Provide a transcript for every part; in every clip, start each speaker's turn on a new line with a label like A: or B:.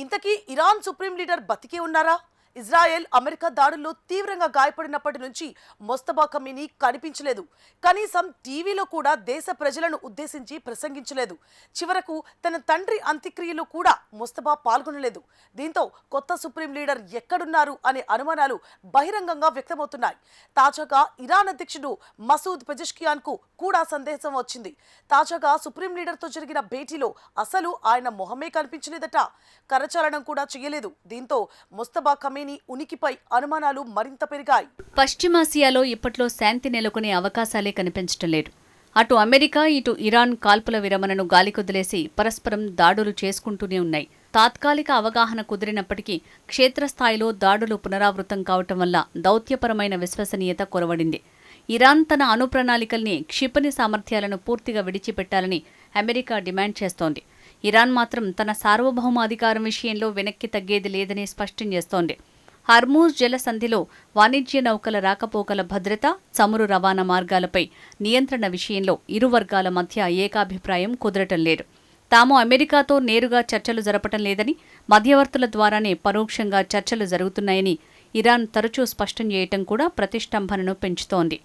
A: ఇంతకీ Iran supreme leader బతికే ఉన్నారా? ఇజ్రాయెల్ అమెరికా దాడుల్లో తీవ్రంగా గాయపడినప్పటి నుంచి మొస్తబా ఖమీనీ కనిపించలేదు. కనీసం టీవీలో కూడా దేశ ప్రజలను ఉద్దేశించి ప్రసంగించలేదు. చివరకు తన తండ్రి అంత్యక్రియలో కూడా మొస్తబా పాల్గొనలేదు. దీంతో కొత్త సుప్రీం లీడర్ ఎక్కడున్నారు అనే అనుమానాలు బహిరంగంగా వ్యక్తమవుతున్నాయి. తాజాగా ఇరాన్ అధ్యక్షుడు మసూద్ పెజెష్కియాన్ కు కూడా సందేశం వచ్చింది. తాజాగా సుప్రీం లీడర్తో జరిగిన భేటీలో అసలు ఆయన మొహమే కనిపించలేదట. కరచాలనం కూడా చేయలేదు. దీంతో మొస్తబా ఖమీనీ ఉనికిపై అనుమానాలు మరింత పెరిగాయి.
B: పశ్చిమాసియాలో ఇప్పట్లో శాంతి నెలకొనే అవకాశాలే కనిపించటం లేదు. అటు అమెరికా ఇటు ఇరాన్ కాల్పుల విరమణను గాలికొదిలేసి పరస్పరం దాడులు చేసుకుంటూనే ఉన్నాయి. తాత్కాలిక అవగాహన కుదిరినప్పటికీ క్షేత్రస్థాయిలో దాడులు పునరావృతం కావటం వల్ల దౌత్యపరమైన విశ్వసనీయత కొరవడింది. ఇరాన్ తన అణు ప్రణాళికల్ని క్షిపణి సామర్థ్యాలను పూర్తిగా విడిచిపెట్టాలని అమెరికా డిమాండ్ చేస్తోంది. ఇరాన్ మాత్రం తన సార్వభౌమాధికారం విషయంలో వెనక్కి తగ్గేది లేదని స్పష్టం చేస్తోంది. హర్మూజ్ జలసంధిలో వాణిజ్య నౌకల రాకపోకల భద్రత, చమురు రవాణా మార్గాలపై నియంత్రణ విషయంలో ఇరు వర్గాల మధ్య ఏకాభిప్రాయం కుదరటం లేదు. తాము అమెరికాతో నేరుగా చర్చలు జరపటం లేదని, మధ్యవర్తుల ద్వారానే పరోక్షంగా చర్చలు జరుగుతున్నాయని ఇరాన్ తరచూ స్పష్టం చేయటం కూడా ప్రతిష్టంభనను పెంచుతోంది.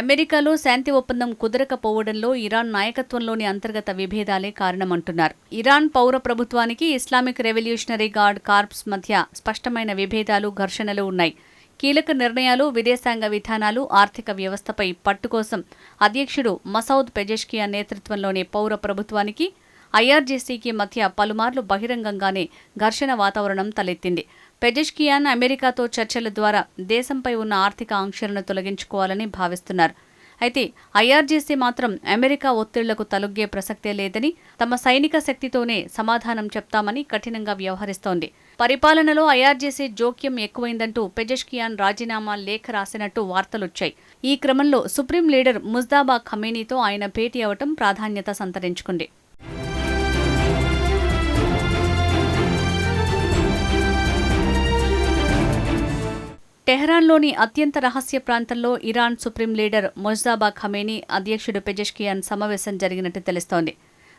B: అమెరికాలో శాంతి ఒప్పందం కుదరకపోవడంలో ఇరాన్ నాయకత్వంలోని అంతర్గత విభేదాలే కారణమంటున్నారు. ఇరాన్ పౌర ప్రభుత్వానికి ఇస్లామిక్ రెవల్యూషనరీ గార్డ్ కార్ప్స్ మధ్య స్పష్టమైన విభేదాలు, ఘర్షణలు ఉన్నాయి. కీలక నిర్ణయాలు, విదేశాంగ విధానాలు, ఆర్థిక వ్యవస్థపై పట్టు కోసం అధ్యక్షుడు మసౌద్ పెజెష్కియాన్ నేతృత్వంలోని పౌర ప్రభుత్వానికి ఐఆర్జీసీకి మధ్య పలుమార్లు బహిరంగంగానే ఘర్షణ వాతావరణం తలెత్తింది. పెజెష్కియాన్ అమెరికాతో చర్చల ద్వారా దేశంపై ఉన్న ఆర్థిక ఆంక్షలను తొలగించుకోవాలని భావిస్తున్నారు. అయితే ఐఆర్జీసీ మాత్రం అమెరికా ఒత్తిళ్లకు తలొగ్గే ప్రసక్తే లేదని, తమ సైనిక శక్తితోనే సమాధానం చెప్తామని కఠినంగా వ్యవహరిస్తోంది. పరిపాలనలో ఐఆర్జీసీ జోక్యం ఎక్కువైందంటూ పెజెష్కియాన్ రాజీనామా లేఖ రాసినట్టు వార్తలొచ్చాయి. ఈ క్రమంలో సుప్రీం లీడర్ మొజ్తబా ఖమీనీతో ఆయన భేటీ అవటం ప్రాధాన్యత సంతరించుకుంది. టెహ్రాన్లోని అత్యంత రహస్య ప్రాంతంలో ఇరాన్ సుప్రీం లీడర్ మొజ్తబా ఖమీనీ, అధ్యక్షుడు పెజెష్కియాన్ సమావేశం జరిగినట్టు తెలుస్తోంది.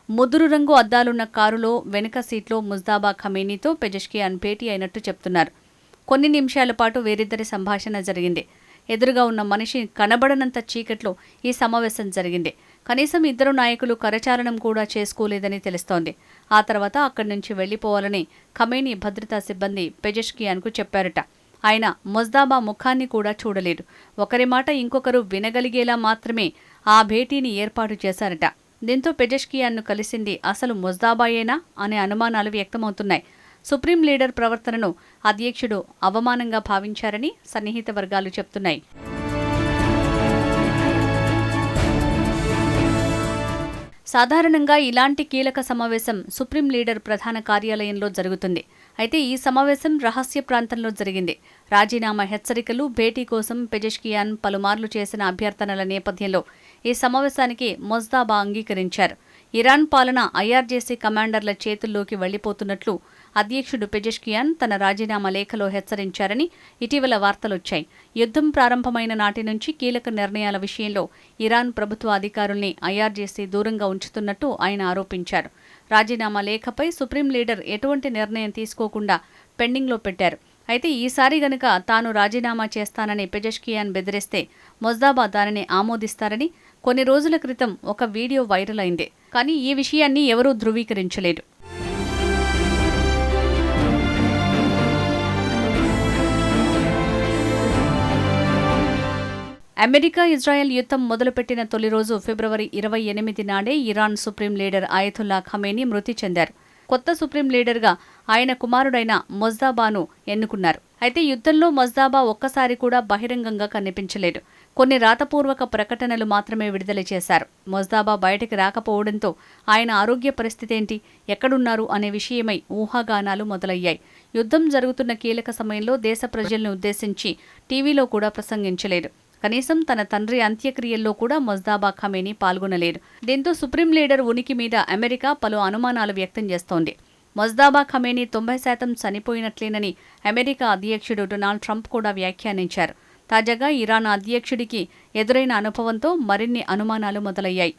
B: ముదురు రంగు అద్దాలున్న కారులో వెనుక సీట్లో మొజ్తబా ఖమీనీతో పెజెష్కియాన్ భేటీ అయినట్టు చెప్తున్నారు. కొన్ని నిమిషాల పాటు వీరిద్దరి సంభాషణ జరిగింది. ఎదురుగా ఉన్న మనిషి కనబడనంత చీకట్లో ఈ సమావేశం జరిగింది. కనీసం ఇద్దరు నాయకులు కరచాలనం కూడా చేసుకోలేదని తెలుస్తోంది. ఆ తర్వాత అక్కడి నుంచి వెళ్లిపోవాలని ఖమీనీ భద్రతా సిబ్బంది పెజెష్కియాన్కు చెప్పారట. ఆయన మొజ్తబా ముఖాన్ని కూడా చూడలేదు. ఒకరి మాట ఇంకొకరు వినగలిగేలా మాత్రమే ఆ భేటీని ఏర్పాటు చేశారట. దీంతో పెజెష్కియాన్ను కలిసింది అసలు మొజ్తబాయేనా అనే అనుమానాలు వ్యక్తమవుతున్నాయి. సుప్రీం లీడర్ ప్రవర్తనను అధ్యక్షుడు అవమానంగా భావించారని సన్నిహిత వర్గాలు చెప్తున్నాయి. సాధారణంగా ఇలాంటి కీలక సమావేశం సుప్రీం లీడర్ ప్రధాన కార్యాలయంలో జరుగుతుంది. అయితే ఈ సమావేశం రహస్య ప్రాంతంలో జరిగింది. రాజీనామా హెచ్చరికలు, భేటీ కోసం పెజెష్కియాన్ పలుమార్లు చేసిన అభ్యర్థనల నేపథ్యంలో ఈ సమావేశానికి మొజ్తబా అంగీకరించారు. ఇరాన్ పాలన ఐఆర్జీసీ కమాండర్ల చేతుల్లోకి వెళ్లిపోతున్నట్లు అధ్యక్షుడు పెజెష్కియాన్ తన రాజీనామా లేఖలో హెచ్చరించారని ఇటీవల వార్తలొచ్చాయి. యుద్ధం ప్రారంభమైన నాటి నుంచి కీలక నిర్ణయాల విషయంలో ఇరాన్ ప్రభుత్వ అధికారుల్ని ఐఆర్జీసీ దూరంగా ఉంచుతున్నట్టు ఆయన ఆరోపించారు. రాజీనామా లేఖపై సుప్రీం లీడర్ ఎటువంటి నిర్ణయం తీసుకోకుండా పెండింగ్లో పెట్టారు. అయితే ఈసారి గనుక తాను రాజీనామా చేస్తానని పెజెష్కియాన్ బెదిరిస్తే మొజ్తబా దానిని ఆమోదిస్తారని కొన్ని రోజుల క్రితం ఒక వీడియో వైరల్ అయింది. కానీ ఈ విషయాన్ని ఎవరూ ధృవీకరించలేదు. అమెరికా ఇజ్రాయెల్ యుద్ధం మొదలుపెట్టిన తొలి రోజు ఫిబ్రవరి 28 నాడే ఇరాన్ సుప్రీం లీడర్ అయతుల్లా ఖమీనీ మృతి చెందారు. కొత్త సుప్రీం లీడర్గా ఆయన కుమారుడైన మొజ్తబాను ఎన్నుకున్నారు. అయితే యుద్ధంలో మొజ్తబా ఒక్కసారి కూడా బహిరంగంగా కనిపించలేదు. కొన్ని రాతపూర్వక ప్రకటనలు మాత్రమే విడుదల చేశారు. మొజ్తబా బయటికి రాకపోవడంతో ఆయన ఆరోగ్య పరిస్థితేంటి, ఎక్కడున్నారు అనే విషయమై ఊహాగానాలు మొదలయ్యాయి. యుద్ధం జరుగుతున్న కీలక సమయంలో దేశ ప్రజలను ఉద్దేశించి టీవీలో కూడా ప్రసంగించలేదు. కనీసం తన తండ్రి అంత్యక్రియల్లో కూడా మొజ్తబా ఖమీనీ పాల్గొనలేదు. దీంతో సుప్రీం లీడర్ ఉనికి మీద అమెరికా పలు అనుమానాలు వ్యక్తం చేస్తోంది. మొజ్తబా ఖమీనీ 90% చనిపోయినట్లేనని అమెరికా అధ్యక్షుడు డొనాల్డ్ ట్రంప్ కూడా వ్యాఖ్యానించారు. తాజాగా ఇరాన్ అధ్యక్షుడికి ఎదురైన అనుభవంతో మరిన్ని అనుమానాలు మొదలయ్యాయి.